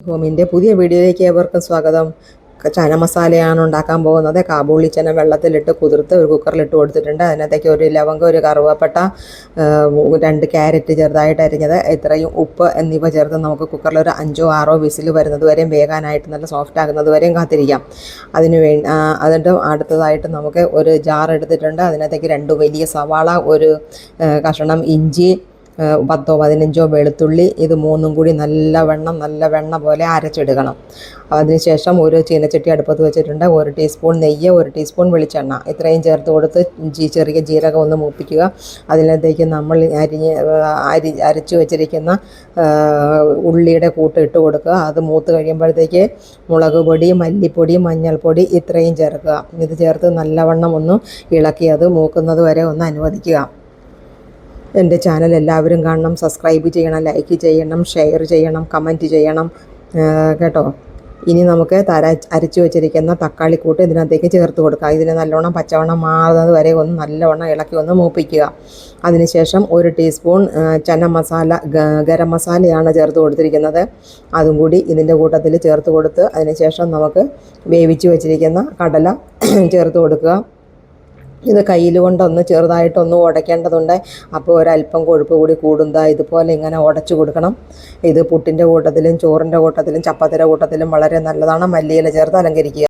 ഹോമിൻ്റെ പുതിയ വീഡിയോയിലേക്ക് ഏവർക്കും സ്വാഗതം. ചന മസാലയാണ് ഉണ്ടാക്കാൻ പോകുന്നത്. കാബൂളി ചന വെള്ളത്തിലിട്ട് കുതിർത്ത് ഒരു കുക്കറിലിട്ട് കൊടുത്തിട്ടുണ്ട്. അതിനകത്തേക്ക് ഒരു ലവംഗം, ഒരു കറുവപ്പട്ട, 2 ക്യാരറ്റ് ചെറുതായിട്ട് അരിഞ്ഞത്, ഇത്രയും ഉപ്പ് എന്നിവ ചേർത്ത് നമുക്ക് കുക്കറിൽ ഒരു 5-6 വിസിൽ വരുന്നത് വരെയും വേകാനായിട്ട് നല്ല സോഫ്റ്റ് ആകുന്നത് വരെയും കാത്തിരിക്കാം. അതിൻ്റെ അടുത്തതായിട്ട് നമുക്ക് ഒരു ജാർ എടുത്തിട്ടുണ്ട്. അതിനകത്തേക്ക് 2 വലിയ സവാള, ഒരു കഷണം ഇഞ്ചി, 10-15 വെളുത്തുള്ളി, ഇത് മൂന്നും കൂടി നല്ല വെണ്ണ പോലെ അരച്ചെടുക്കണം. അതിനുശേഷം ഒരു ചീനച്ചട്ടി അടുപ്പത്ത് വെച്ചിട്ടുണ്ട്. 1 ടീസ്പൂൺ നെയ്യ്, 1 ടീസ്പൂൺ വെളിച്ചെണ്ണ, ഇത്രയും ചേർത്ത് കൊടുത്ത് ചെറിയ ജീരകം ഒന്ന് മൂപ്പിക്കുക. അതിനകത്തേക്ക് നമ്മൾ അരച്ചു വെച്ചിരിക്കുന്ന ഉള്ളിയുടെ കൂട്ട് ഇട്ട് കൊടുക്കുക. അത് മൂത്ത് കഴിയുമ്പോഴത്തേക്ക് മുളക് പൊടി, മല്ലിപ്പൊടി, മഞ്ഞൾപ്പൊടി ഇത്രയും ചേർക്കുക. ഇത് ചേർത്ത് നല്ലവണ്ണം ഒന്ന് ഇളക്കി അത് മൂക്കുന്നത് വരെ ഒന്ന് അനുവദിക്കുക. എൻ്റെ ചാനൽ എല്ലാവരും കാണണം, സബ്സ്ക്രൈബ് ചെയ്യണം, ലൈക്ക് ചെയ്യണം, ഷെയർ ചെയ്യണം, കമൻറ്റ് ചെയ്യണം കേട്ടോ. ഇനി നമുക്ക് അരച്ചു വെച്ചിരിക്കുന്ന തക്കാളിക്കൂട്ട് ഇതിനകത്തേക്ക് ചേർത്ത് കൊടുക്കുക. ഇതിന് നല്ലോണം പച്ചവണ്ണം മാറുന്നത് വരെ ഒന്ന് നല്ലവണ്ണം ഇളക്കി ഒന്ന് മൂപ്പിക്കുക. അതിനുശേഷം 1 ടീസ്പൂൺ ചന മസാല, ഗരം മസാലയാണ് ചേർത്ത് കൊടുത്തിരിക്കുന്നത്. അതും കൂടി ഇതിൻ്റെ കൂട്ടത്തിൽ ചേർത്ത് കൊടുത്ത് അതിനുശേഷം നമുക്ക് വേവിച്ച് വെച്ചിരിക്കുന്ന കടല ചേർത്ത് കൊടുക്കുക. ഇത് കയ്യിൽ കൊണ്ടൊന്ന് ചെറുതായിട്ടൊന്ന് ഉടയ്ക്കേണ്ടതുണ്ട്. അപ്പോൾ ഒരല്പം കൊഴുപ്പ് കൂടി കൂടുന്ന ഇതുപോലെ ഇങ്ങനെ ഉടച്ചു കൊടുക്കണം. ഇത് പുട്ടിൻ്റെ കൂട്ടത്തിലും ചോറിൻ്റെ കൂട്ടത്തിലും ചപ്പാത്തിയുടെ കൂട്ടത്തിലും വളരെ നല്ലതാണ്. മല്ലിയില ചേർത്ത് അലങ്കരിക്കുക.